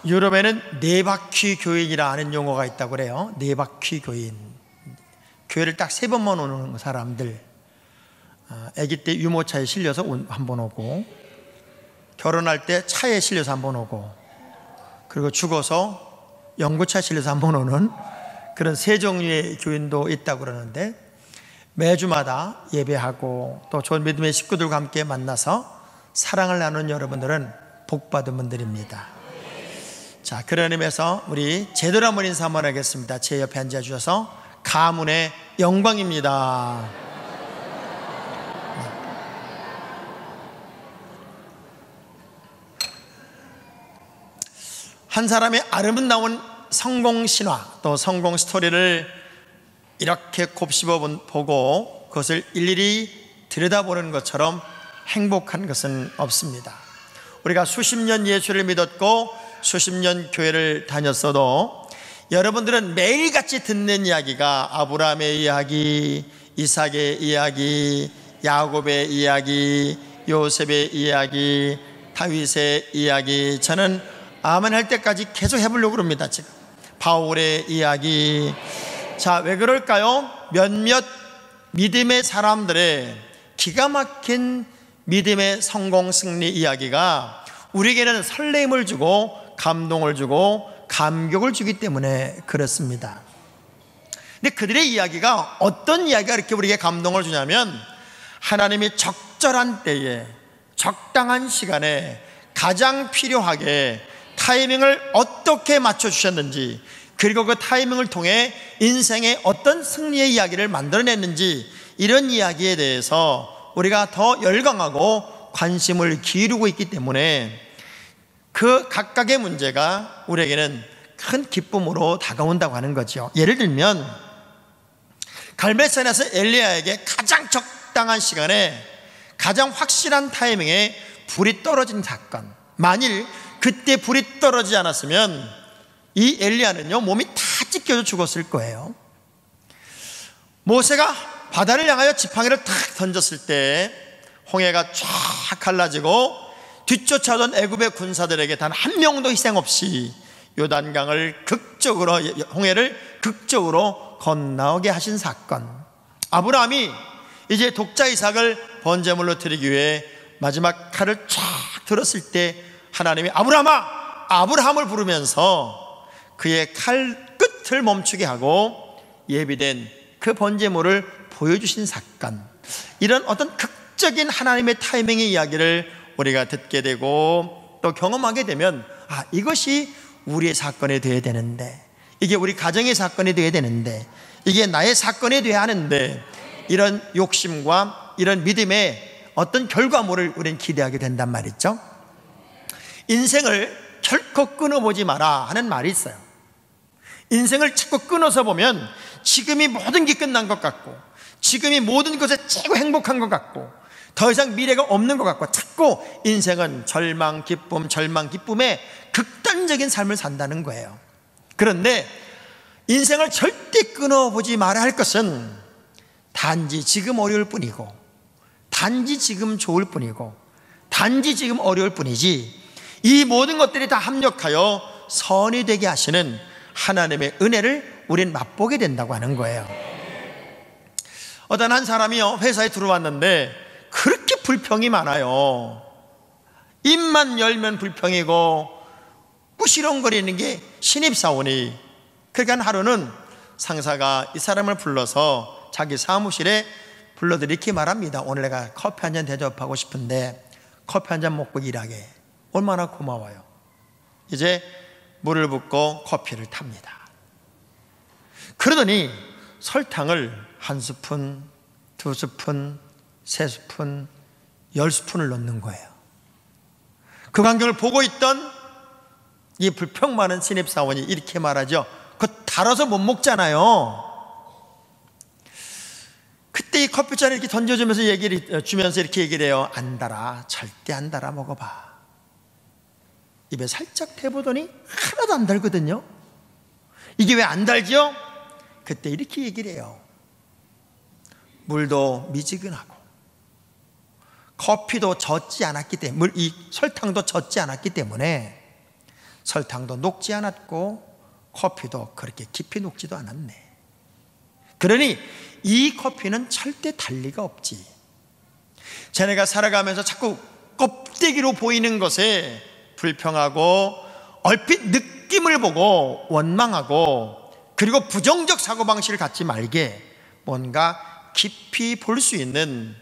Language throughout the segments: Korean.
유럽에는 네바퀴 교인이라 하는 용어가 있다고 그래요. 네바퀴 교인. 교회를 딱 3번만 오는 사람들. 아기 때 유모차에 실려서 한 번 오고, 결혼할 때 차에 실려서 한 번 오고, 그리고 죽어서 연구차에 실려서 한 번 오는 그런 3종류의 교인도 있다고 그러는데, 매주마다 예배하고 또 좋은 믿음의 식구들과 함께 만나서 사랑을 나누는 여러분들은 복받은 분들입니다. 자, 그런 의미에서 우리 제대로 한번 인사 한번 하겠습니다. 제 옆에 앉아주셔서 가문의 영광입니다. 한 사람의 아름다운 성공 신화 또 성공 스토리를 이렇게 곱씹어 보고 그것을 일일이 들여다보는 것처럼 행복한 것은 없습니다. 우리가 수십 년 예수를 믿었고 수십 년 교회를 다녔어도 여러분들은 매일같이 듣는 이야기가 아브라함의 이야기, 이삭의 이야기, 야곱의 이야기, 요셉의 이야기, 다윗의 이야기, 저는 아멘 할 때까지 계속 해보려고 합니다. 지금 바울의 이야기. 자, 왜 그럴까요? 몇몇 믿음의 사람들의 기가 막힌 믿음의 성공 승리 이야기가 우리에게는 설렘을 주고 감동을 주고 감격을 주기 때문에 그렇습니다. 근데 그들의 이야기가 어떤 이야기가 이렇게 우리에게 감동을 주냐면, 하나님이 적절한 때에 적당한 시간에 가장 필요하게 타이밍을 어떻게 맞춰주셨는지, 그리고 그 타이밍을 통해 인생의 어떤 승리의 이야기를 만들어냈는지, 이런 이야기에 대해서 우리가 더 열광하고 관심을 기울이고 있기 때문에 그 각각의 문제가 우리에게는 큰 기쁨으로 다가온다고 하는 거죠. 예를 들면 갈멜산에서 엘리야에게 가장 적당한 시간에 가장 확실한 타이밍에 불이 떨어진 사건, 만일 그때 불이 떨어지지 않았으면 이 엘리야는요 몸이 다 찢겨져 죽었을 거예요. 모세가 바다를 향하여 지팡이를 탁 던졌을 때 홍해가 쫙 갈라지고 뒤쫓아오던 애굽의 군사들에게 단 한 명도 희생 없이 요단강을 극적으로, 홍해를 극적으로 건너오게 하신 사건. 아브라함이 이제 독자 이삭을 번제물로 드리기 위해 마지막 칼을 쫙 들었을 때 하나님이 아브라함아! 아브라함을 부르면서 그의 칼 끝을 멈추게 하고 예비된 그 번제물을 보여주신 사건. 이런 어떤 극적인 하나님의 타이밍의 이야기를 우리가 듣게 되고 또 경험하게 되면, 이것이 우리의 사건이 되어야 되는데, 이게 우리 가정의 사건이 되어야 되는데, 이게 나의 사건이 되어야 하는데, 이런 욕심과 이런 믿음의 어떤 결과물을 우리는 기대하게 된단 말이죠. 인생을 결코 끊어보지 마라 하는 말이 있어요. 인생을 자꾸 끊어서 보면 지금이 모든 게 끝난 것 같고, 지금이 모든 것에 최고 행복한 것 같고, 더 이상 미래가 없는 것 같고, 자꾸 인생은 절망, 기쁨, 절망, 기쁨의 극단적인 삶을 산다는 거예요. 그런데 인생을 절대 끊어보지 말아야 할 것은 단지 지금 어려울 뿐이고, 단지 지금 좋을 뿐이고, 단지 지금 어려울 뿐이지, 이 모든 것들이 다 합력하여 선이 되게 하시는 하나님의 은혜를 우린 맛보게 된다고 하는 거예요. 어떤 한 사람이요 회사에 들어왔는데 그렇게 불평이 많아요. 입만 열면 불평이고 꾸시렁거리는 게 신입사원이. 그러니까 하루는 상사가 이 사람을 불러서 자기 사무실에 불러들이 이렇게 말합니다. 오늘 내가 커피 한 잔 대접하고 싶은데 커피 한 잔 먹고 일하게. 얼마나 고마워요. 이제 물을 붓고 커피를 탑니다. 그러더니 설탕을 1스푼, 2스푼, 3스푼, 10스푼을 넣는 거예요. 그 광경을 보고 있던 이 불평 많은 신입사원이 이렇게 말하죠. 그거 달아서 못 먹잖아요. 그때 이 커피잔을 이렇게 던져주면서 주면서 이렇게 얘기를 해요. 안 달아. 절대 안 달아. 먹어봐. 입에 살짝 대보더니 하나도 안 달거든요. 이게 왜 안 달죠? 그때 이렇게 얘기를 해요. 물도 미지근하고 커피도 젖지 않았기 때문에, 이 설탕도 젖지 않았기 때문에 설탕도 녹지 않았고 커피도 그렇게 깊이 녹지도 않았네. 그러니 이 커피는 절대 달 리가 없지. 자네가 살아가면서 자꾸 껍데기로 보이는 것에 불평하고 얼핏 느낌을 보고 원망하고 그리고 부정적 사고방식을 갖지 말게 뭔가 깊이 볼 수 있는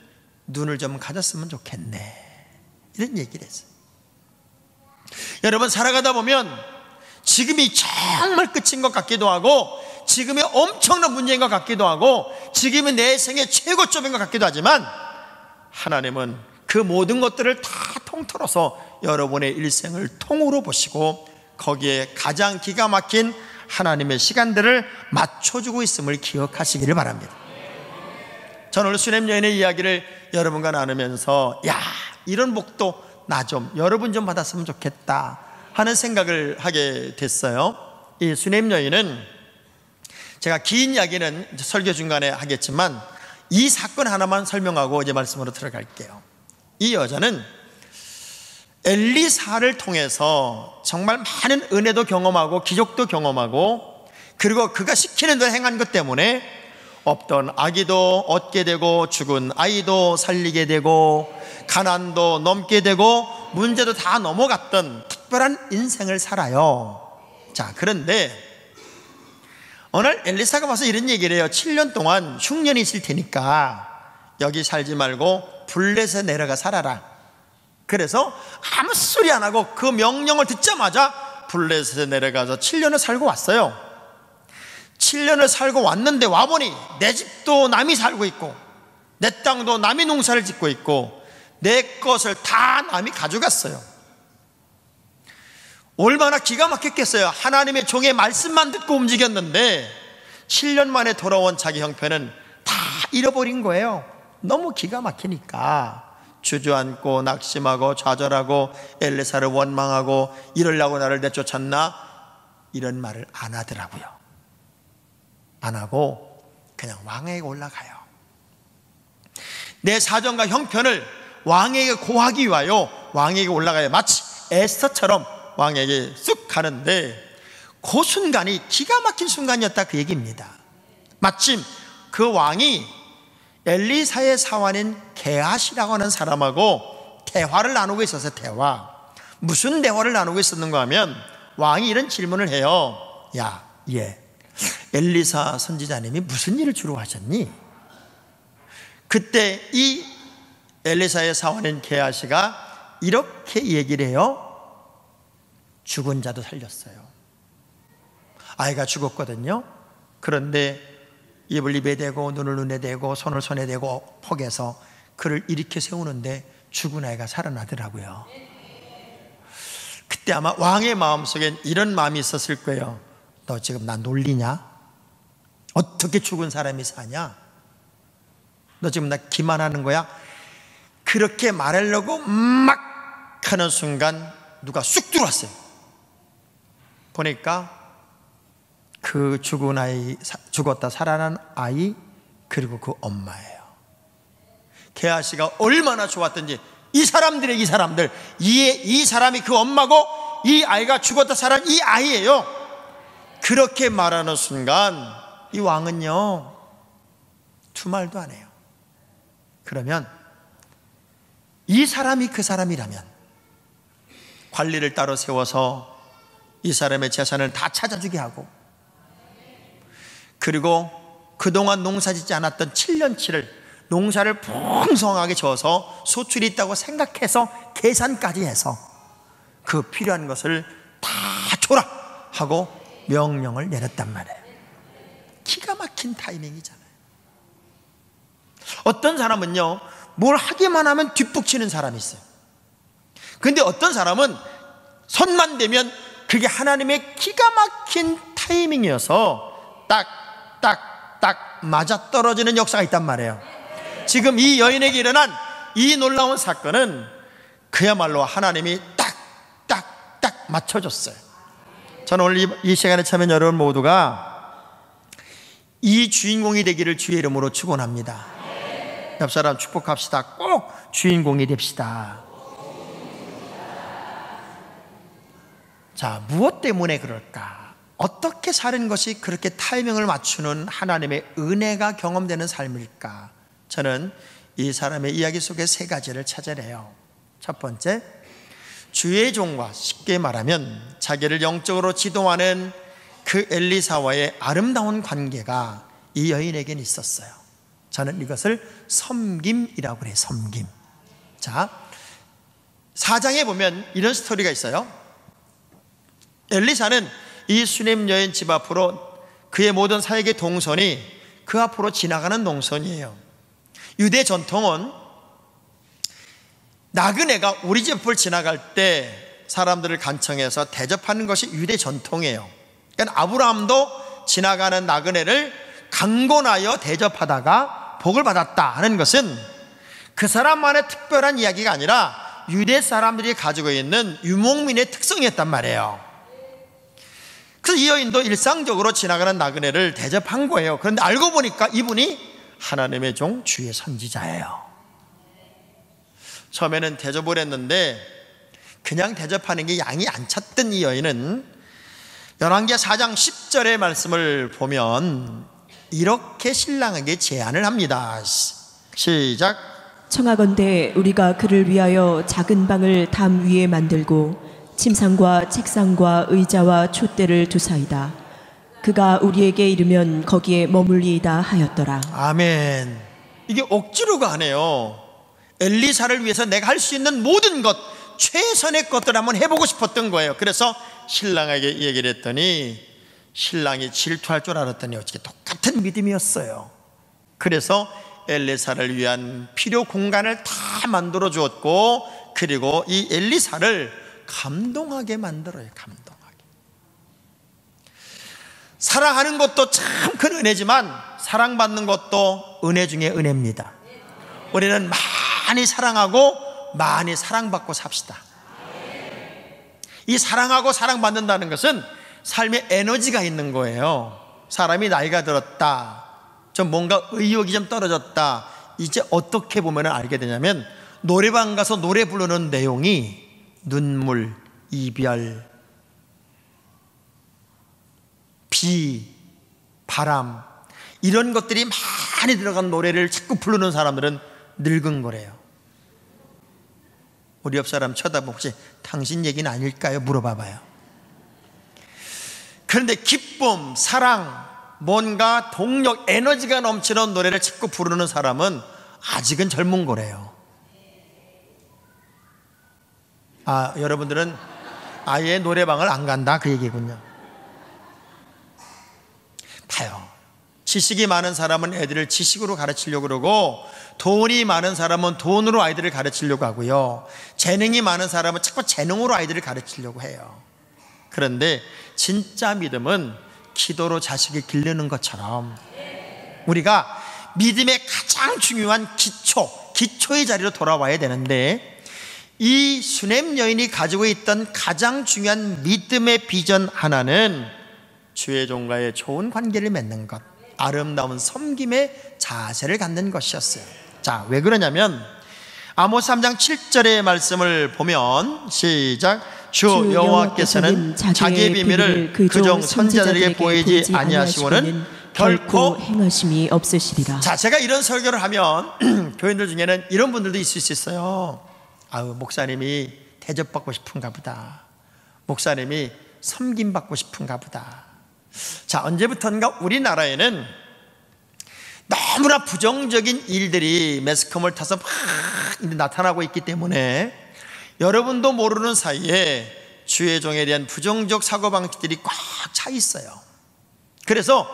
눈을 좀 가졌으면 좋겠네, 이런 얘기를 했어요. 여러분, 살아가다 보면 지금이 정말 끝인 것 같기도 하고 지금이 엄청난 문제인 것 같기도 하고 지금이 내 생의 최고점인 것 같기도 하지만 하나님은 그 모든 것들을 다 통틀어서 여러분의 일생을 통으로 보시고 거기에 가장 기가 막힌 하나님의 시간들을 맞춰주고 있음을 기억하시기를 바랍니다. 저는 오늘 수냄 여인의 이야기를 여러분과 나누면서 야, 이런 복도 나 좀, 여러분 좀 받았으면 좋겠다 하는 생각을 하게 됐어요. 이 수냄 여인은 제가 긴 이야기는 설교 중간에 하겠지만 이 사건 하나만 설명하고 이제 말씀으로 들어갈게요. 이 여자는 엘리사를 통해서 정말 많은 은혜도 경험하고 기적도 경험하고 그리고 그가 시키는 대로 행한 것 때문에 없던 아기도 얻게 되고 죽은 아이도 살리게 되고 가난도 넘게 되고 문제도 다 넘어갔던 특별한 인생을 살아요. 자, 그런데 오늘 엘리사가 와서 이런 얘기를 해요. 7년 동안 흉년이 있을 테니까 여기 살지 말고 블레셋에 내려가 살아라. 그래서 아무 소리 안 하고 그 명령을 듣자마자 블레셋에 내려가서 7년을 살고 왔어요. 7년을 살고 왔는데 와보니 내 집도 남이 살고 있고 내 땅도 남이 농사를 짓고 있고 내 것을 다 남이 가져갔어요. 얼마나 기가 막혔겠어요. 하나님의 종의 말씀만 듣고 움직였는데 7년 만에 돌아온 자기 형편은 다 잃어버린 거예요. 너무 기가 막히니까 주저앉고 낙심하고 좌절하고 엘리사를 원망하고 이러려고 나를 내쫓았나, 이런 말을 안 하더라고요. 안 하고 그냥 왕에게 올라가요. 내 사정과 형편을 왕에게 고하기 위하여 왕에게 올라가요. 마치 에스더처럼 왕에게 쑥 가는데 그 순간이 기가 막힌 순간이었다, 그 얘기입니다. 마침 그 왕이 엘리사의 사환인 게하시라고 하는 사람하고 대화를 나누고 있었어요. 대화. 무슨 대화를 나누고 있었는가 하면 왕이 이런 질문을 해요. 야, 엘리사 선지자님이 무슨 일을 주로 하셨니? 그때 이 엘리사의 사환인 게하시가 이렇게 얘기를 해요. 죽은 자도 살렸어요. 아이가 죽었거든요. 그런데 입을 입에 대고 눈을 눈에 대고 손을 손에 대고 폭에서 그를 일으켜 세우는데 죽은 아이가 살아나더라고요. 그때 아마 왕의 마음속엔 이런 마음이 있었을 거예요. 너 지금 나 놀리냐? 어떻게 죽은 사람이 사냐? 너 지금 나 기만하는 거야? 그렇게 말하려고 막 하는 순간 누가 쑥 들어왔어요. 보니까 그 죽은 아이, 죽었다 살아난 아이, 그리고 그 엄마예요. 게하시가 얼마나 좋았던지, 이 사람들이 이 사람이 그 엄마고 이 아이가 죽었다 살아난 이 아이예요. 그렇게 말하는 순간 이 왕은요 두말도 안 해요. 그러면 이 사람이 그 사람이라면 관리를 따로 세워서 이 사람의 재산을 다 찾아주게 하고, 그리고 그동안 농사짓지 않았던 7년치를 농사를 풍성하게 져서 소출이 있다고 생각해서 계산까지 해서 그 필요한 것을 다 줘라 하고 명령을 내렸단 말이에요. 기가 막힌 타이밍이잖아요. 어떤 사람은요 뭘 하기만 하면 뒷북치는 사람이 있어요. 근데 어떤 사람은 손만 대면 그게 하나님의 기가 막힌 타이밍이어서 딱 맞아떨어지는 역사가 있단 말이에요. 지금 이 여인에게 일어난 이 놀라운 사건은 그야말로 하나님이 딱 맞춰줬어요. 저는 오늘 이 시간에 참여한 여러분 모두가 이 주인공이 되기를 주의 이름으로 축원합니다. 옆 사람 축복합시다. 꼭 주인공이 됩시다. 자, 무엇 때문에 그럴까? 어떻게 사는 것이 그렇게 타이밍을 맞추는 하나님의 은혜가 경험되는 삶일까? 저는 이 사람의 이야기 속에 세 가지를 찾아내요. 첫 번째, 주의 종과, 쉽게 말하면 자기를 영적으로 지도하는 그 엘리사와의 아름다운 관계가 이 여인에게는 있었어요. 저는 이것을 섬김이라고 그래요. 섬김. 자, 4장에 보면 이런 스토리가 있어요. 엘리사는 이 수넴 여인 집 앞으로, 그의 모든 사역의 동선이 그 앞으로 지나가는 동선이에요. 유대 전통은 나그네가 우리 집 앞을 지나갈 때 사람들을 간청해서 대접하는 것이 유대 전통이에요. 그러니까 아브라함도 지나가는 나그네를 강권하여 대접하다가 복을 받았다 하는 것은 그 사람만의 특별한 이야기가 아니라 유대 사람들이 가지고 있는 유목민의 특성이었단 말이에요. 그래서 이 여인도 일상적으로 지나가는 나그네를 대접한 거예요. 그런데 알고 보니까 이분이 하나님의 종 주의 선지자예요. 처음에는 대접을 했는데 그냥 대접하는 게 양이 안 찼던 이 여인은 열왕기하 4장 10절의 말씀을 보면 이렇게 신랑에게 제안을 합니다. 시작. 청하건대 우리가 그를 위하여 작은 방을 담 위에 만들고 침상과 책상과 의자와 촛대를 두사이다. 그가 우리에게 이르면 거기에 머물리이다 하였더라. 아멘. 이게 억지로가 아니에요. 엘리사를 위해서 내가 할 수 있는 모든 것, 최선의 것들을 한번 해보고 싶었던 거예요. 그래서 신랑에게 얘기를 했더니 신랑이 질투할 줄 알았더니 어떻게 똑같은 믿음이었어요. 그래서 엘리사를 위한 필요 공간을 다 만들어 주었고, 그리고 이 엘리사를 감동하게 만들어요. 감동하게. 사랑하는 것도 참 큰 은혜지만 사랑받는 것도 은혜 중에 은혜입니다. 우리는 많이 사랑하고 많이 사랑받고 삽시다. 이 사랑하고 사랑받는다는 것은 삶에 에너지가 있는 거예요. 사람이 나이가 들었다, 좀 뭔가 의욕이 좀 떨어졌다, 이제 어떻게 보면 알게 되냐면 노래방 가서 노래 부르는 내용이 눈물, 이별, 비, 바람, 이런 것들이 많이 들어간 노래를 자꾸 부르는 사람들은 늙은 거래요. 우리 옆 사람 쳐다보고 혹시 당신 얘기는 아닐까요? 물어봐봐요. 그런데 기쁨, 사랑, 뭔가 동력, 에너지가 넘치는 노래를 자꾸 부르는 사람은 아직은 젊은 거래요. 아, 여러분들은 아예 노래방을 안 간다 그 얘기군요. 봐요. 지식이 많은 사람은 애들을 지식으로 가르치려고 그러고, 돈이 많은 사람은 돈으로 아이들을 가르치려고 하고요, 재능이 많은 사람은 자꾸 재능으로 아이들을 가르치려고 해요. 그런데 진짜 믿음은 기도로 자식을 기르는 것처럼 우리가 믿음의 가장 중요한 기초의 자리로 돌아와야 되는데, 이 수넴 여인이 가지고 있던 가장 중요한 믿음의 비전 하나는 주의 종과의 좋은 관계를 맺는 것, 아름다운 섬김의 자세를 갖는 것이었어요. 자, 왜 그러냐면 아모스 3장 7절의 말씀을 보면 시작. 주 여호와께서는 자기의 비밀을 그종 선지자들에게 보이지 아니하시고는 결코 행하심이 없으시리라. 자, 제가 이런 설교를 하면 교인들 중에는 이런 분들도 있을 수 있어요. 아유, 목사님이 대접받고 싶은가 보다, 목사님이 섬김받고 싶은가 보다. 자, 언제부턴가 우리나라에는 너무나 부정적인 일들이 매스컴을 타서 막 나타나고 있기 때문에 여러분도 모르는 사이에 주의 종에 대한 부정적 사고방식들이 꽉 차 있어요. 그래서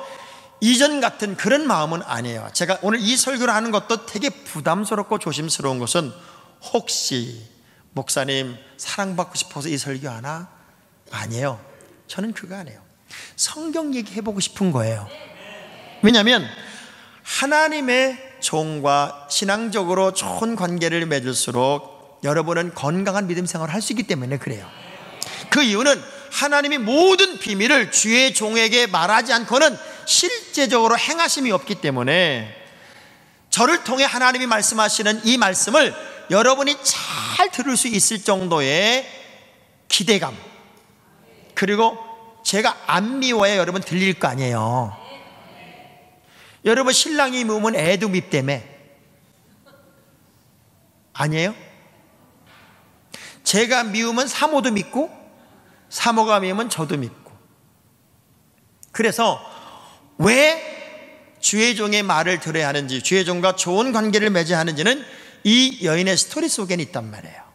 이전 같은 그런 마음은 아니에요. 제가 오늘 이 설교를 하는 것도 되게 부담스럽고 조심스러운 것은, 혹시 목사님 사랑받고 싶어서 이 설교하나? 아니에요. 저는 그거 아니에요. 성경 얘기해보고 싶은 거예요. 왜냐하면 하나님의 종과 신앙적으로 좋은 관계를 맺을수록 여러분은 건강한 믿음 생활을 할 수 있기 때문에 그래요. 그 이유는 하나님이 모든 비밀을 주의 종에게 말하지 않고는 실제적으로 행하심이 없기 때문에, 저를 통해 하나님이 말씀하시는 이 말씀을 여러분이 잘 들을 수 있을 정도의 기대감, 그리고 제가 안 미워야 여러분 들릴 거 아니에요. 여러분 신랑이 미우면 애도 밉다며. 아니에요? 제가 미우면 사모도 밉고 사모가 미우면 저도 밉고. 그래서 왜 주의 종의 말을 들어야 하는지, 주의 종과 좋은 관계를 맺어야 하는지는 이 여인의 스토리 속에는 있단 말이에요.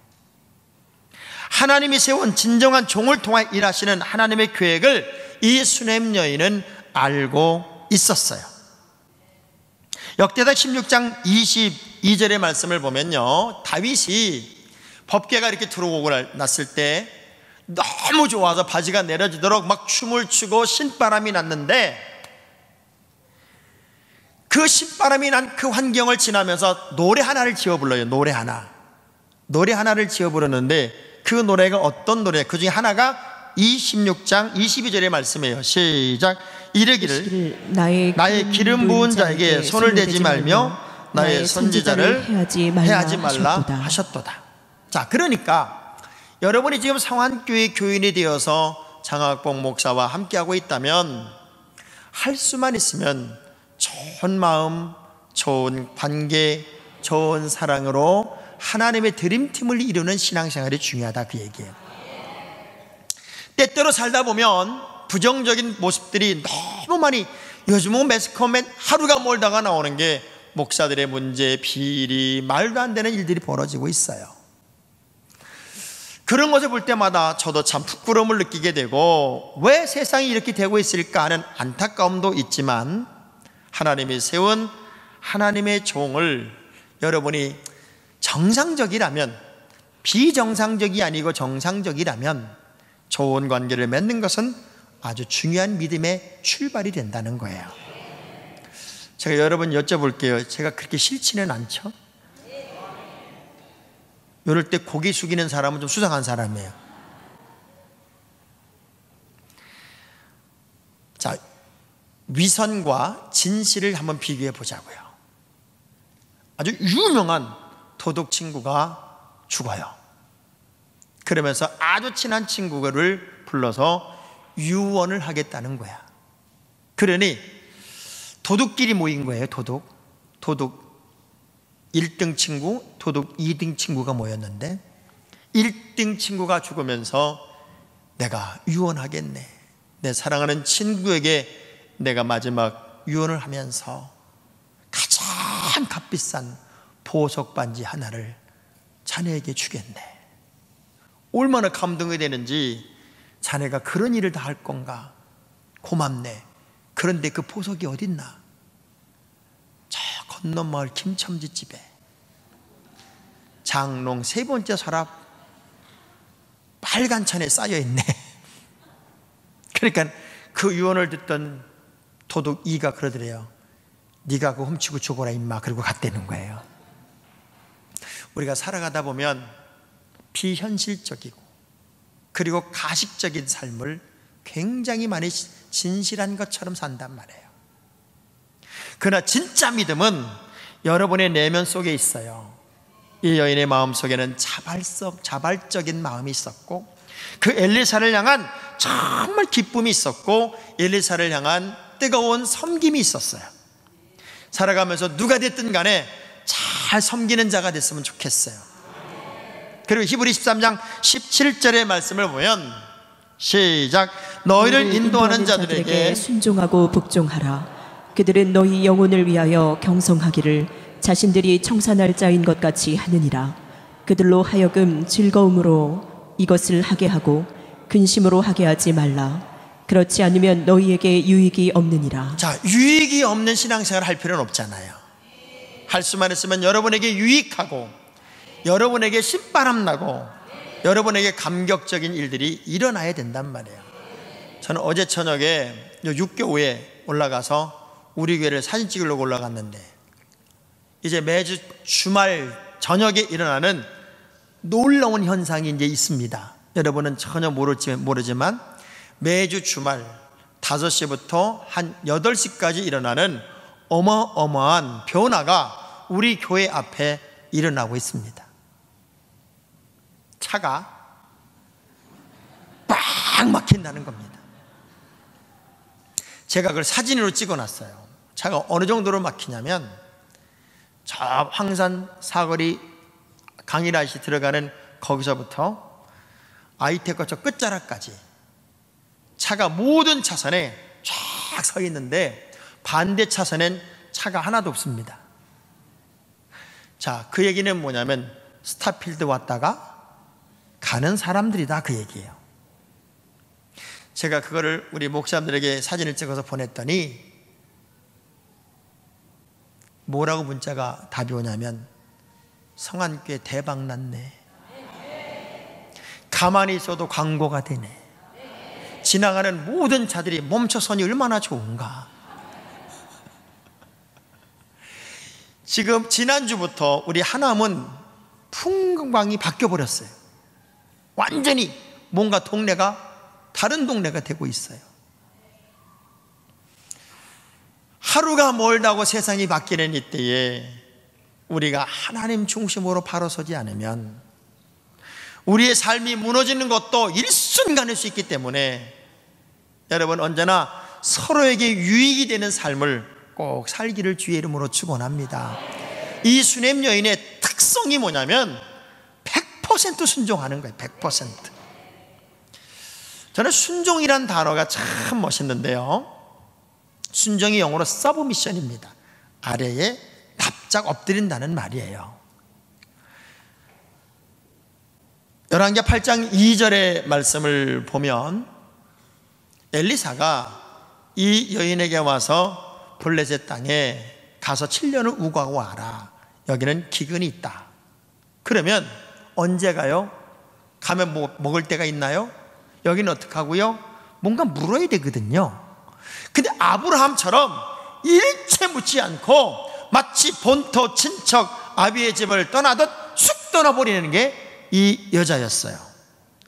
하나님이 세운 진정한 종을 통해 일하시는 하나님의 계획을 이 수넴 여인은 알고 있었어요. 역대상 16장 22절의 말씀을 보면요, 다윗이 법궤가 이렇게 들어오고 났을 때 너무 좋아서 바지가 내려지도록 막 춤을 추고 신바람이 났는데, 그 신바람이 난 그 환경을 지나면서 노래 하나를 지어 불러요. 노래 하나를 지어 부르는데, 그 노래가 어떤 노래? 그 중에 하나가 26장 22절의 말씀이에요. 시작. 이르기를 나의 기름 부은 자에게 손을 대지 말며 나의 선지자를 해하지 말라 하셨도다. 자, 그러니까 여러분이 지금 성안교회 교인이 되어서 장학봉 목사와 함께하고 있다면, 할 수만 있으면 좋은 마음, 좋은 관계, 좋은 사랑으로 하나님의 드림팀을 이루는 신앙생활이 중요하다, 그 얘기예요. 때때로 살다 보면 부정적인 모습들이 너무 많이, 요즘은 매스컴에 하루가 멀다가 나오는 게 목사들의 문제, 비리, 말도 안 되는 일들이 벌어지고 있어요. 그런 것을 볼 때마다 저도 참 부끄러움을 느끼게 되고, 왜 세상이 이렇게 되고 있을까 하는 안타까움도 있지만, 하나님이 세운 하나님의 종을 여러분이 정상적이라면, 비정상적이 아니고 정상적이라면 좋은 관계를 맺는 것은 아주 중요한 믿음의 출발이 된다는 거예요. 제가 여러분 여쭤볼게요. 제가 그렇게 싫지는 않죠? 이럴 때 고개 숙이는 사람은 좀 수상한 사람이에요. 자, 위선과 진실을 한번 비교해 보자고요. 아주 유명한 도둑 친구가 죽어요. 그러면서 아주 친한 친구를 불러서 유언을 하겠다는 거야. 그러니 도둑끼리 모인 거예요. 도둑 1등 친구, 도둑 2등 친구가 모였는데, 1등 친구가 죽으면서 내가 유언하겠네, 내 사랑하는 친구에게 내가 마지막 유언을 하면서 가장 값비싼 보석 반지 하나를 자네에게 주겠네. 얼마나 감동이 되는지, 자네가 그런 일을 다 할 건가, 고맙네. 그런데 그 보석이 어딨나? 저 건너 마을 김첨지 집에 장롱 3번째 서랍 빨간 천에 쌓여있네. 그러니까 그 유언을 듣던 도둑 2가 그러더래요. 네가 그거 훔치고 죽어라 임마. 그리고 갔다는 거예요. 우리가 살아가다 보면 비현실적이고 그리고 가식적인 삶을 굉장히 많이 진실한 것처럼 산단 말이에요. 그러나 진짜 믿음은 여러분의 내면 속에 있어요. 이 여인의 마음 속에는 자발적인 마음이 있었고, 그 엘리사를 향한 정말 기쁨이 있었고, 엘리사를 향한 뜨거운 섬김이 있었어요. 살아가면서 누가 됐든 간에 잘 섬기는 자가 됐으면 좋겠어요. 그리고 히브리 13장 17절의 말씀을 보면, 시작. 너희를 인도하는 자들에게 순종하고 복종하라. 그들은 너희 영혼을 위하여 경성하기를 자신들이 청산할 자인 것 같이 하느니라. 그들로 하여금 즐거움으로 이것을 하게 하고 근심으로 하게 하지 말라. 그렇지 않으면 너희에게 유익이 없느니라. 자, 유익이 없는 신앙생활 할 필요는 없잖아요. 할 수만 있으면 여러분에게 유익하고, 여러분에게 신바람 나고, 여러분에게 감격적인 일들이 일어나야 된단 말이에요. 저는 어제 저녁에 육교에 올라가서 우리 교회를 사진 찍으려고 올라갔는데, 이제 매주 주말 저녁에 일어나는 놀라운 현상이 이제 있습니다. 여러분은 전혀 모르지만 매주 주말 5시부터 한 8시까지 일어나는 어마어마한 변화가 우리 교회 앞에 일어나고 있습니다. 차가 꽉 막힌다는 겁니다. 제가 그걸 사진으로 찍어놨어요. 차가 어느 정도로 막히냐면 저 황산 사거리 강일아시 들어가는 거기서부터 아이텍거 저 끝자락까지 차가 모든 차선에 쫙 서 있는데 반대 차선엔 차가 하나도 없습니다. 자, 그 얘기는 뭐냐면 스타필드 왔다가 가는 사람들이다, 그 얘기예요. 제가 그거를 우리 목사님들에게 사진을 찍어서 보냈더니 뭐라고 문자가 답이 오냐면, 성안교회 대박 났네, 가만히 있어도 광고가 되네, 지나가는 모든 차들이 멈춰서니 얼마나 좋은가. 지금 지난주부터 우리 하남은 풍광이 바뀌어버렸어요. 완전히 뭔가 동네가 다른 동네가 되고 있어요. 하루가 멀다고 세상이 바뀌는 이때에 우리가 하나님 중심으로 바로 서지 않으면 우리의 삶이 무너지는 것도 일순간일 수 있기 때문에 여러분, 언제나 서로에게 유익이 되는 삶을 꼭 살기를 주의 이름으로 축원합니다. 이 수냄 여인의 특성이 뭐냐면 100% 순종하는 거예요. 100%. 저는 순종이란 단어가 참 멋있는데요, 순종이 영어로 서브미션입니다. 아래에 납작 엎드린다는 말이에요. 열왕기하 8장 2절의 말씀을 보면 엘리사가 이 여인에게 와서 블레셋 땅에 가서 7년을 우거하고 와라, 여기는 기근이 있다. 그러면 언제 가요? 가면 뭐 먹을 때가 있나요? 여기는 어떻게 하고요? 뭔가 물어야 되거든요. 근데 아브라함처럼 일체 묻지 않고 마치 본토 친척 아비의 집을 떠나듯 쑥 떠나버리는 게 이 여자였어요.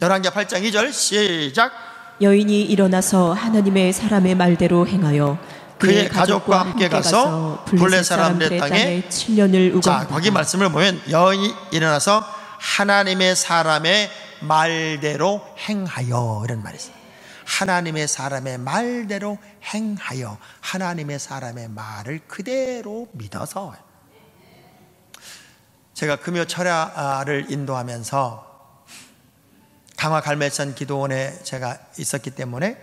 열왕기하 8장 2절 시작. 여인이 일어나서 하나님의 사람의 말대로 행하여 그의 가족과 함께 가서 블레셋 사람들의 땅에 7년을 자, 거기 말씀을 보면 여인이 일어나서 하나님의 사람의 말대로 행하여, 이런 말이 있어요. 하나님의 사람의 말대로 행하여, 하나님의 사람의 말을 그대로 믿어서. 제가 금요 철야를 인도하면서 강화 갈매산 기도원에 제가 있었기 때문에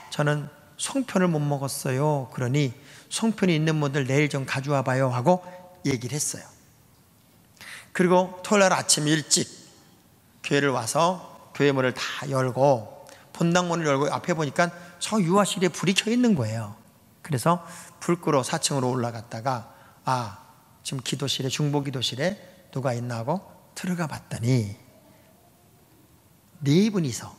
저는 송편을 못 먹었어요. 그러니 송편이 있는 분들 내일 좀 가져와 봐요 하고 얘기를 했어요. 그리고 토요일 아침 일찍 교회를 와서 교회 문을 다 열고 본당문을 열고 앞에 보니까 저 유아실에 불이 켜 있는 거예요. 그래서 불 끄러 4층으로 올라갔다가 지금 기도실에, 중보 기도실에 누가 있나 하고 들어가 봤더니 네 분이서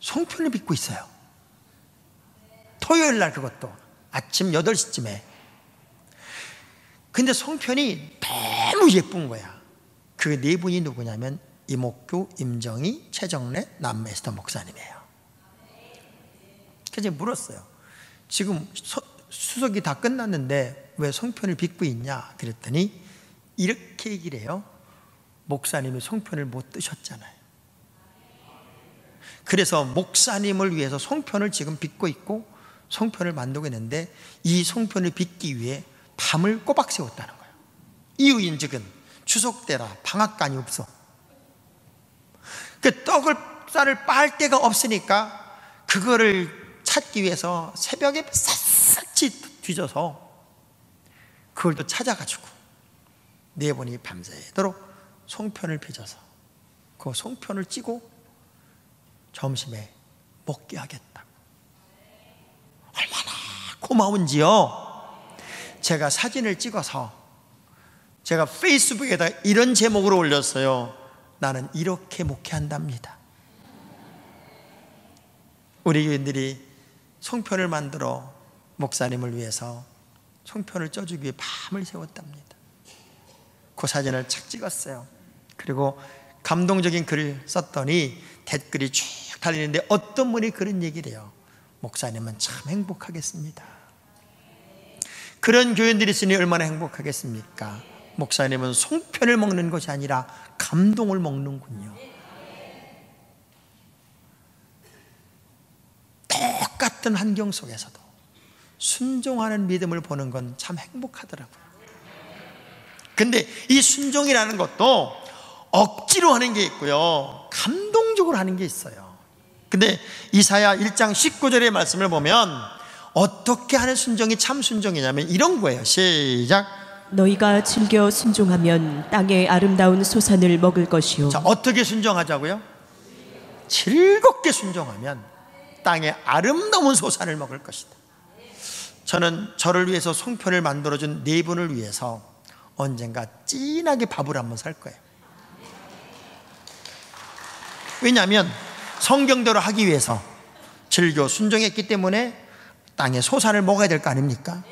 송편을 빚고 있어요. 토요일 날, 그것도 아침 8시쯤에. 근데 송편이 너무 예쁜 거야. 그 네 분이 누구냐면 이목규, 임정희, 최정래, 남에스터 목사님이에요. 그래서 물었어요. 지금 수석이 다 끝났는데 왜 송편을 빚고 있냐 그랬더니 이렇게 얘기를 해요. 목사님이 송편을 못 드셨잖아요. 그래서 목사님을 위해서 송편을 지금 빚고 있고 송편을 만들고 있는데 이 송편을 빚기 위해 밤을 꼬박 세웠다는 거예요. 이유인즉은 추석 때라 방앗간이 없어. 그 쌀을 빻을 데가 없으니까 그거를 찾기 위해서 새벽에 샅샅이 뒤져서 그걸 또 찾아가지고 네 분이 밤새도록 송편을 빚어서 그 송편을 찌고 점심에 먹게 하겠다고. 얼마나 고마운지요. 제가 사진을 찍어서 제가 페이스북에다 이런 제목으로 올렸어요. 나는 이렇게 목회한답니다. 우리 교인들이 송편을 만들어 목사님을 위해서 송편을 쪄주기 위해 밤을 새웠답니다. 그 사진을 착 찍었어요. 그리고 감동적인 글을 썼더니 댓글이 쭉 달리는데 어떤 분이 그런 얘기를 해요. 목사님은 참 행복하겠습니다. 그런 교인들이 있으니 얼마나 행복하겠습니까? 목사님은 송편을 먹는 것이 아니라 감동을 먹는군요. 같은 환경 속에서도 순종하는 믿음을 보는 건 참 행복하더라고요. 근데 이 순종이라는 것도 억지로 하는 게 있고요, 감동적으로 하는 게 있어요. 근데 이사야 1장 19절의 말씀을 보면 어떻게 하는 순종이 참 순종이냐면 이런 거예요. 시작. 너희가 즐겨 순종하면 땅의 아름다운 소산을 먹을 것이요. 자, 어떻게 순종하자고요? 즐겁게 순종하면 땅의 아름다운 소산을 먹을 것이다. 저는 저를 위해서 송편을 만들어준 네 분을 위해서 언젠가 진하게 밥을 한번 살 거예요. 왜냐하면 성경대로 하기 위해서 즐겨 순종했기 때문에 땅의 소산을 먹어야 될 거 아닙니까?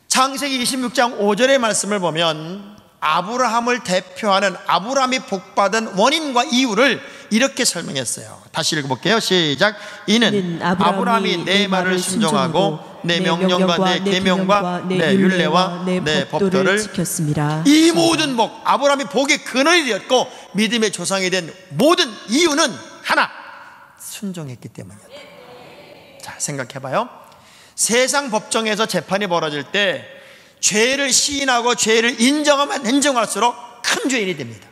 창세기 26장 5절의 말씀을 보면 아브라함을 대표하는, 아브라함이 복받은 원인과 이유를 이렇게 설명했어요. 다시 읽어볼게요. 시작. 이는 아브라함이 내 말을 순종하고 내 명령과 내 계명과 내 율례와 내 법도를 지켰습니다. 이 모든 복, 아브라함이 복의 근원이 되었고 믿음의 조상이 된 모든 이유는 하나, 순종했기 때문이었다. 자, 생각해봐요. 세상 법정에서 재판이 벌어질 때 죄를 시인하고 죄를 인정하면 인정할수록 큰 죄인이 됩니다.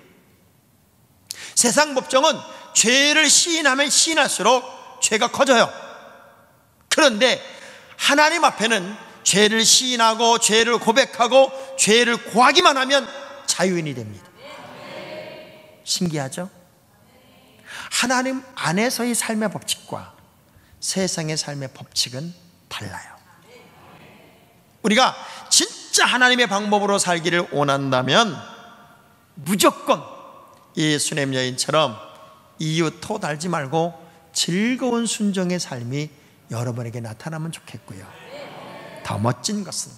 세상 법정은 죄를 시인하면 시인할수록 죄가 커져요. 그런데 하나님 앞에는 죄를 시인하고 죄를 고백하고 죄를 고하기만 하면 자유인이 됩니다. 신기하죠? 하나님 안에서의 삶의 법칙과 세상의 삶의 법칙은 달라요. 우리가 진짜 하나님의 방법으로 살기를 원한다면 무조건 이 수냄 여인처럼 이유 토 달지 말고 즐거운 순종의 삶이 여러분에게 나타나면 좋겠고요. 더 멋진 것은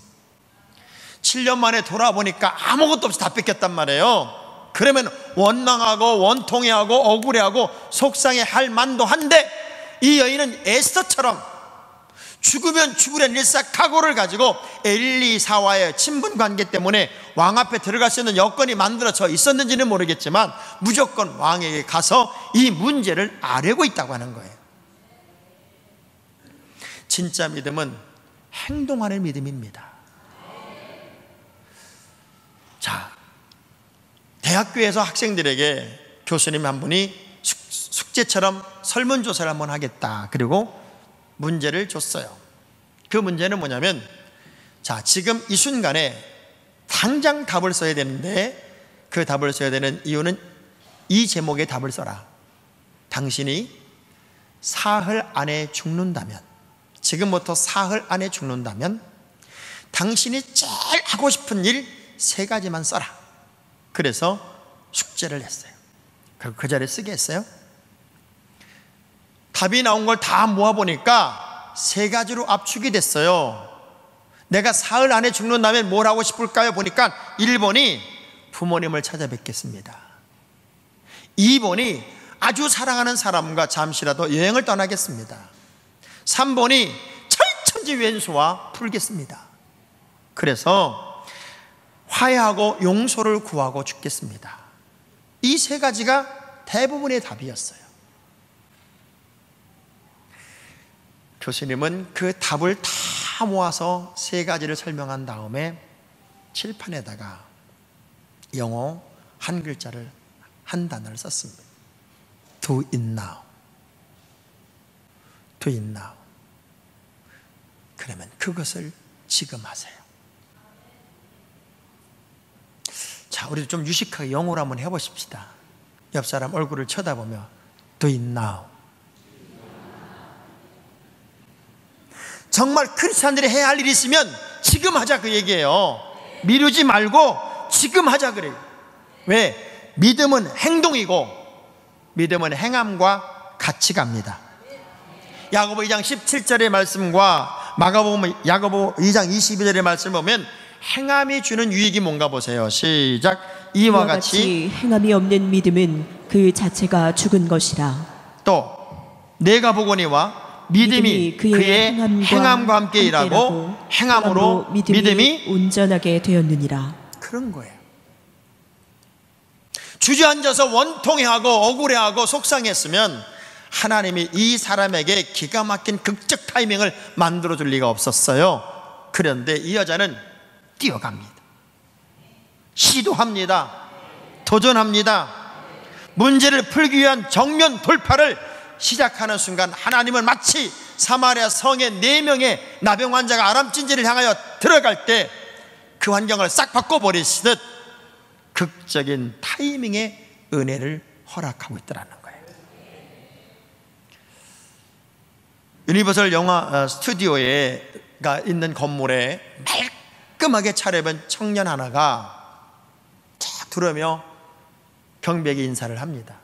7년 만에 돌아보니까 아무것도 없이 다 뺏겼단 말이에요. 그러면 원망하고 원통해하고 억울해하고 속상해할 만도 한데 이 여인은 에스더처럼 죽으면 죽으려는 일사각오를 가지고 엘리사와의 친분 관계 때문에 왕 앞에 들어갈 수 있는 여건이 만들어져 있었는지는 모르겠지만 무조건 왕에게 가서 이 문제를 아뢰고 있다고 하는 거예요. 진짜 믿음은 행동하는 믿음입니다. 자, 대학교에서 학생들에게 교수님 한 분이 숙제처럼 설문조사를 한번 하겠다, 그리고 문제를 줬어요. 그 문제는 뭐냐면, 자, 지금 이 순간에 당장 답을 써야 되는데 그 답을 써야 되는 이유는 이 제목의 답을 써라. 당신이 사흘 안에 죽는다면, 지금부터 사흘 안에 죽는다면 당신이 제일 하고 싶은 일 3가지만 써라. 그래서 숙제를 했어요. 그 자리에 쓰게 했어요. 답이 나온 걸 다 모아보니까 3가지로 압축이 됐어요. 내가 사흘 안에 죽는다면 뭘 하고 싶을까요? 보니까 1번이 부모님을 찾아뵙겠습니다. 2번이 아주 사랑하는 사람과 잠시라도 여행을 떠나겠습니다. 3번이 천지元소와 풀겠습니다. 그래서 화해하고 용서를 구하고 죽겠습니다. 이 3가지가 대부분의 답이었어요. 교수님은 그 답을 다 모아서 3가지를 설명한 다음에 칠판에다가 영어 한 글자를, 한 단어를 썼습니다. Do it now. Do it now. 그러면 그것을 지금 하세요. 자, 우리도 좀 유식하게 영어로 한번 해보십시다. 옆 사람 얼굴을 쳐다보며 Do it now. 정말 크리스찬들이 해야 할 일이 있으면 지금 하자, 그 얘기예요. 미루지 말고 지금 하자 그래요. 왜? 믿음은 행동이고 믿음은 행함과 같이 갑니다. 야고보 2장 17절의 말씀과 야고보 2장 22절의 말씀을 보면 행함이 주는 유익이 뭔가 보세요. 시작. 이와 같이 행함이 없는 믿음은 그 자체가 죽은 것이라. 또 내가 보거니와 믿음이 그의 행함과 함께 일하고 행함으로 믿음이 온전하게 되었느니라. 그런 거예요. 주저앉아서 원통해하고 억울해하고 속상했으면 하나님이 이 사람에게 기가 막힌 극적 타이밍을 만들어줄 리가 없었어요. 그런데 이 여자는 뛰어갑니다. 시도합니다. 도전합니다. 문제를 풀기 위한 정면 돌파를 시작하는 순간 하나님은 마치 사마리아 성에 4명의 나병 환자가 아람찜질을 향하여 들어갈 때 그 환경을 싹 바꿔버리시듯 극적인 타이밍의 은혜를 허락하고 있더라는 거예요. 유니버설 영화 스튜디오가 있는 건물에 말끔하게 차려입은 청년 하나가 쫙 들어오며 경비에게 인사를 합니다.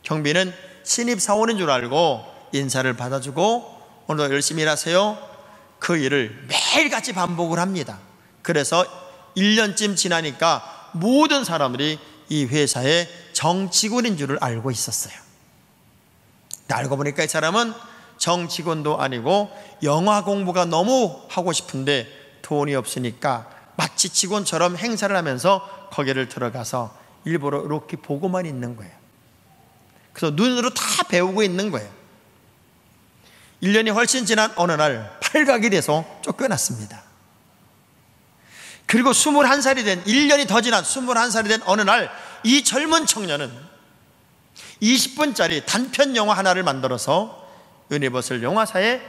경비는 신입사원인 줄 알고 인사를 받아주고 오늘도 열심히 일하세요. 그 일을 매일같이 반복을 합니다. 그래서 1년쯤 지나니까 모든 사람들이 이 회사의 정직원인 줄을 알고 있었어요. 알고 보니까 이 사람은 정직원도 아니고 영화 공부가 너무 하고 싶은데 돈이 없으니까 마치 직원처럼 행사를 하면서 거기를 들어가서 일부러 이렇게 보고만 있는 거예요. 그래서 눈으로 다 배우고 있는 거예요. 1년이 훨씬 지난 어느 날 팔각이 돼서 쫓겨났습니다. 그리고 21살이 된 1년이 더 지난 21살이 된 어느 날 이 젊은 청년은 20분짜리 단편 영화 하나를 만들어서 유니버설 영화사에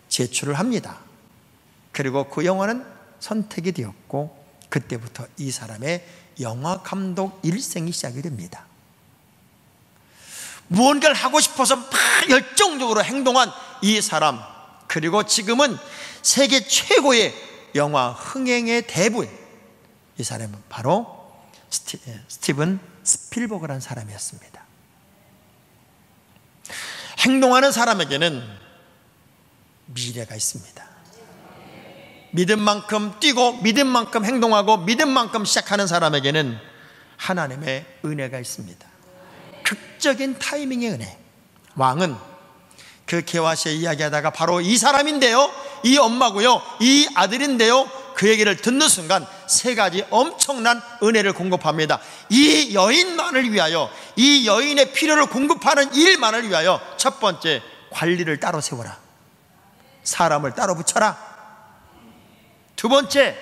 제출을 합니다. 그리고 그 영화는 선택이 되었고 그때부터 이 사람의 영화 감독 일생이 시작이 됩니다. 무언가를 하고 싶어서 막 열정적으로 행동한 이 사람, 그리고 지금은 세계 최고의 영화 흥행의 대부인, 이 사람은 바로 스티븐 스필버그라는 사람이었습니다. 행동하는 사람에게는 미래가 있습니다. 믿은 만큼 뛰고 믿은 만큼 행동하고 믿은 만큼 시작하는 사람에게는 하나님의 은혜가 있습니다. 극적인 타이밍의 은혜. 왕은 그 게하시에 이야기하다가 바로 이 사람인데요, 이 엄마고요, 이 아들인데요, 그 얘기를 듣는 순간 3가지 엄청난 은혜를 공급합니다. 이 여인만을 위하여, 이 여인의 필요를 공급하는 일만을 위하여 첫 번째, 관리를 따로 세워라. 사람을 따로 붙여라. 두 번째,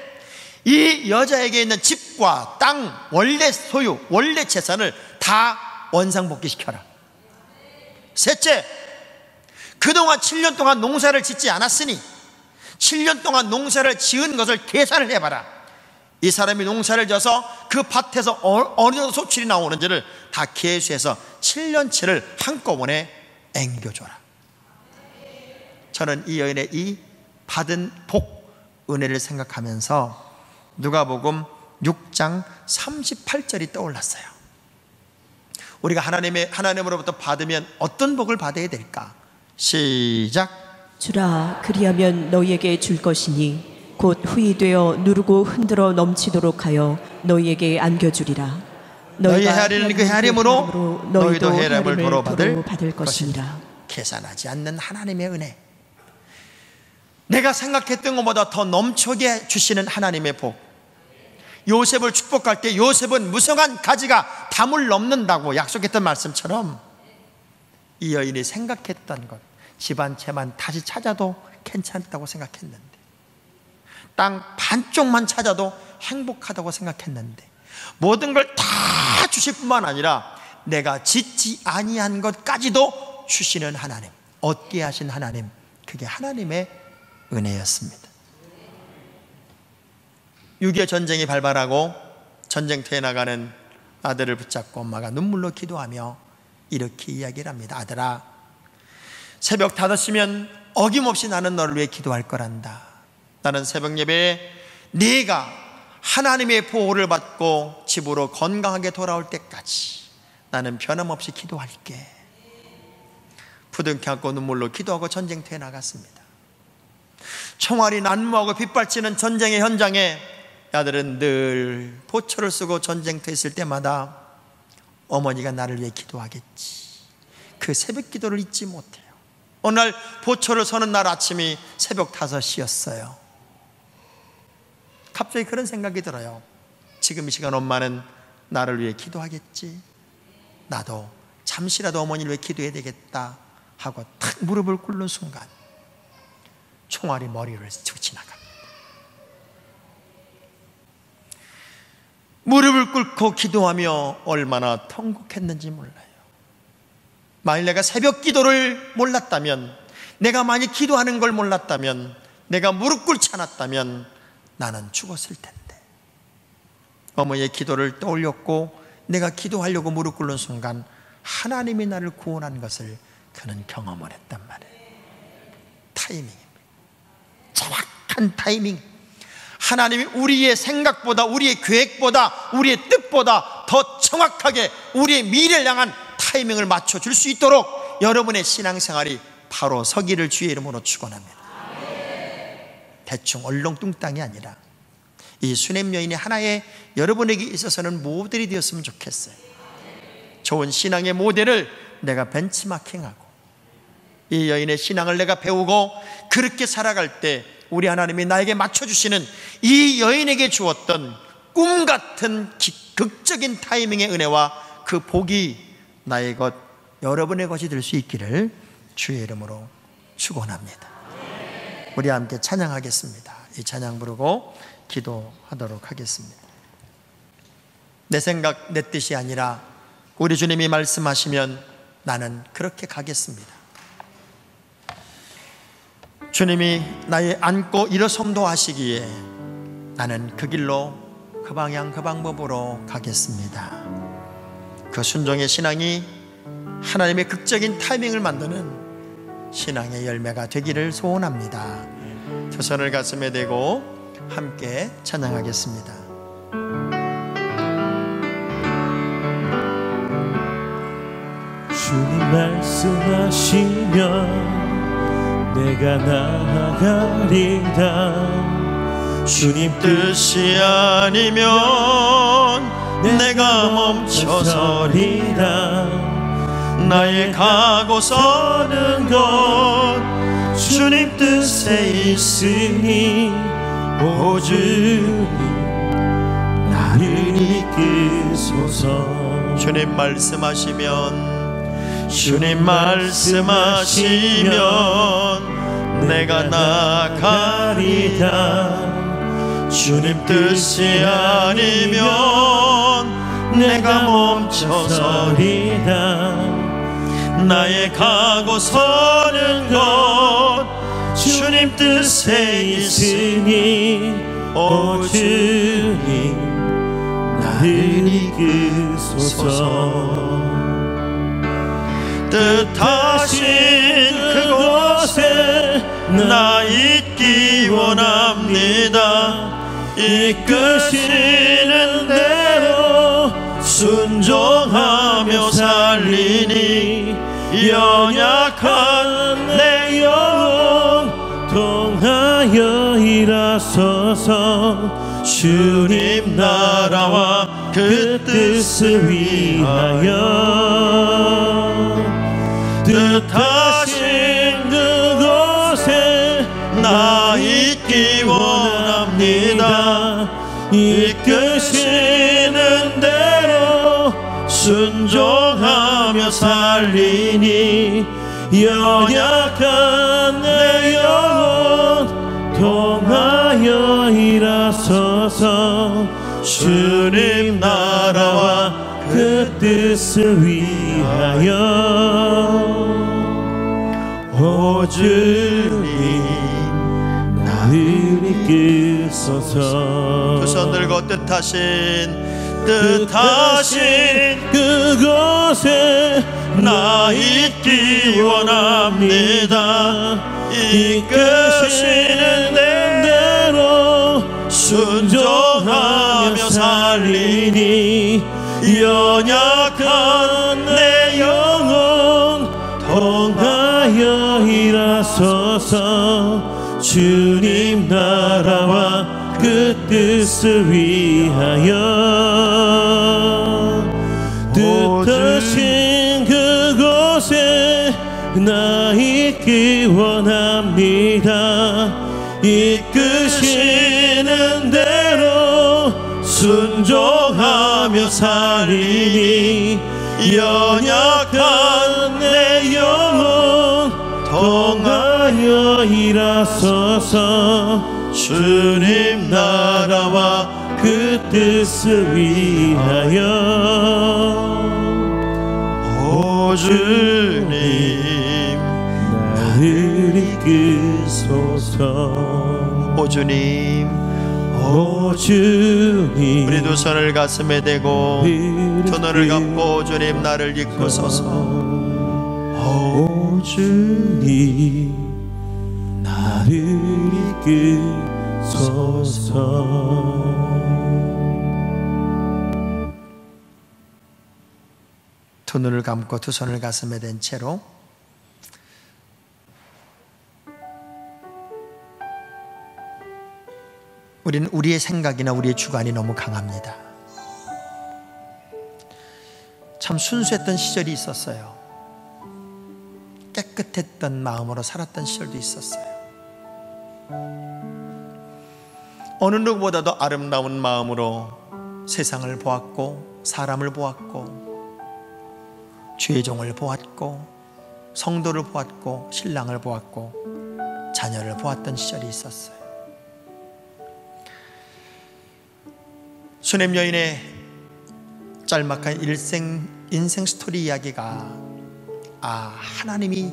이 여자에게 있는 집과 땅, 원래 소유, 원래 재산을 다 원상복귀시켜라. 셋째, 그동안 7년 동안 농사를 짓지 않았으니 7년 동안 농사를 지은 것을 계산을 해봐라. 이 사람이 농사를 져서 그 밭에서 어느 정도 소출이 나오는지를 다 계수해서 7년치를 한꺼번에 앵겨줘라. 저는 이 여인의 이 받은 복, 은혜를 생각하면서 누가복음 6장 38절이 떠올랐어요. 우리가 하나님으로부터 받으면 어떤 복을 받아야 될까? 시작. 주라, 그리하면 너희에게 줄 것이니 곧 후이 되어 누르고 흔들어 넘치도록 하여 너희에게 안겨주리라. 너희 헤아리는 그 헤아림으로 너희도 헤아림을 도로 받을 것이니라. 계산하지 않는 하나님의 은혜, 내가 생각했던 것보다 더 넘쳐게 주시는 하나님의 복. 요셉을 축복할 때 요셉은 무성한 가지가 담을 넘는다고 약속했던 말씀처럼 이 여인이 생각했던 것, 집안 채만 다시 찾아도 괜찮다고 생각했는데, 땅 반쪽만 찾아도 행복하다고 생각했는데, 모든 걸 다 주실 뿐만 아니라 내가 짓지 아니한 것까지도 주시는 하나님, 얻게 하신 하나님, 그게 하나님의 은혜였습니다. 6.25 전쟁이 발발하고 전쟁터에 나가는 아들을 붙잡고 엄마가 눈물로 기도하며 이렇게 이야기를 합니다. 아들아, 새벽 5시면 어김없이 나는 너를 위해 기도할 거란다. 나는 새벽 예배에 네가 하나님의 보호를 받고 집으로 건강하게 돌아올 때까지 나는 변함없이 기도할게. 부둥켜 안고 눈물로 기도하고 전쟁터에 나갔습니다. 총알이 난무하고 빗발치는 전쟁의 현장에 아들은 늘 보초를 쓰고 전쟁터에 있을 때마다 어머니가 나를 위해 기도하겠지, 그 새벽 기도를 잊지 못해요. 어느 날 보초를 서는 날 아침이 새벽 5시였어요. 갑자기 그런 생각이 들어요. 지금 이 시간 엄마는 나를 위해 기도하겠지, 나도 잠시라도 어머니를 위해 기도해야 되겠다. 하고 탁 무릎을 꿇는 순간 총알이 머리를 스치고 지나갑니다. 무릎을 꿇고 기도하며 얼마나 통곡했는지 몰라요. 만일 내가 새벽 기도를 몰랐다면, 내가 많이 기도하는 걸 몰랐다면, 내가 무릎 꿇지 않았다면 나는 죽었을 텐데. 어머니의 기도를 떠올렸고 내가 기도하려고 무릎 꿇는 순간 하나님이 나를 구원한 것을 그는 경험을 했단 말이에요. 타이밍입니다. 정확한 타이밍. 하나님이 우리의 생각보다, 우리의 계획보다, 우리의 뜻보다 더 정확하게 우리의 미래를 향한 타이밍을 맞춰줄 수 있도록 여러분의 신앙생활이 바로 서기를 주의 이름으로 축원합니다. 대충 얼렁뚱땅이 아니라 이 수냄 여인이 하나의 여러분에게 있어서는 모델이 되었으면 좋겠어요. 좋은 신앙의 모델을 내가 벤치마킹하고 이 여인의 신앙을 내가 배우고 그렇게 살아갈 때 우리 하나님이 나에게 맞춰주시는 이 여인에게 주었던 꿈같은 극적인 타이밍의 은혜와 그 복이 나의 것, 여러분의 것이 될 수 있기를 주의 이름으로 축원합니다. 우리 함께 찬양하겠습니다. 이 찬양 부르고 기도하도록 하겠습니다. 내 생각, 내 뜻이 아니라 우리 주님이 말씀하시면 나는 그렇게 가겠습니다. 주님이 나의 앉고 일어섬도 하시기에 나는 그 길로, 그 방향, 그 방법으로 가겠습니다. 그 순종의 신앙이 하나님의 극적인 타이밍을 만드는 신앙의 열매가 되기를 소원합니다. 두 손을 가슴에 대고 함께 찬양하겠습니다. 주님 말씀하시면 내가 나아가리다. 주님 뜻이 아니면 내가 멈춰서리라. 나의 가고 서는 것 주님 뜻에 있으니 오 주님 나를 이끄소서. 주님 말씀하시면 내가 나가리다. 주님 뜻이 아니면 내가 멈춰서리다. 나의 가고 서는 것 주님 뜻에 있으니 오 주님 나를 이끄소서. 뜻하신 그곳에 나 있기 원합니다. 이끄시는 대로 순종하며 살리니 연약한 내 영혼 통하여 일하소서. 주님 나라와 그 뜻을 위하여 뜻하신 그곳에 나 있기 원합니다. 이끄시는 대로 순종하며 살리니 연약한 내 영혼 통하여 일하소서. 주님 나라와 그 뜻을 위하여 오 주님 나를 이끄소서. 두 손 들고 뜻하신 그곳에 나 있기 원합니다. 이끄시는 대로 순종하며 살리니 연약한 내 영혼 통하여 일하소서. 주님 나라와 그 뜻을 위하여 뜻하신 그곳에 나 있기 원합니다. 이끄시는 대로 순종하며 살리니 연약한 내 영혼 통하여 일하소서. 주님 나라와 그 뜻을 위하여. 오 주님 나를 이끄소서. 오 주님 오 주님 우리 두 손을 가슴에 대고 두 눈을 감고 주님 나를 이끄소서. 오 주님 나를 이끄소서. 두 눈을 감고 두 손을 가슴에 댄 채로 우리는 우리의 생각이나 우리의 주관이 너무 강합니다. 참 순수했던 시절이 있었어요. 깨끗했던 마음으로 살았던 시절도 있었어요. 어느 누구보다도 아름다운 마음으로 세상을 보았고 사람을 보았고 주의 종을 보았고 성도를 보았고 신랑을 보았고 자녀를 보았던 시절이 있었어요. 수냄 여인의 짤막한 인생 스토리 이야기가 하나님이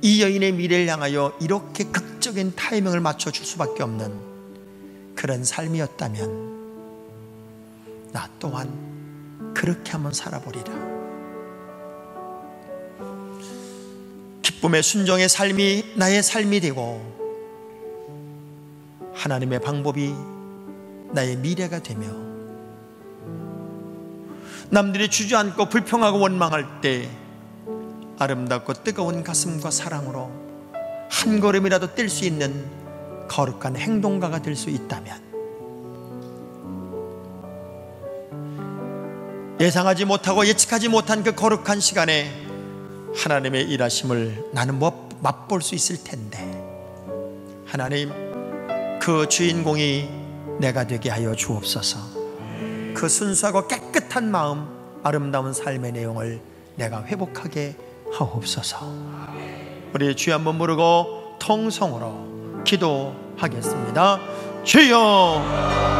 이 여인의 미래를 향하여 이렇게 극적인 타이밍을 맞춰줄 수밖에 없는 그런 삶이었다면 나 또한 그렇게 한번 살아보리라. 기쁨의 순종의 삶이 나의 삶이 되고 하나님의 방법이 나의 미래가 되며 남들이 주저앉고 불평하고 원망할 때 아름답고 뜨거운 가슴과 사랑으로 한 걸음이라도 뗄 수 있는 거룩한 행동가가 될 수 있다면 예상하지 못하고 예측하지 못한 그 거룩한 시간에 하나님의 일하심을 나는 맛볼 수 있을 텐데 하나님 그 주인공이 내가 되게 하여 주옵소서. 그 순수하고 깨끗한 마음 아름다운 삶의 내용을 내가 회복하게 하옵소서. 우리 주여 한번 부르고 통성으로 기도하겠습니다. 주여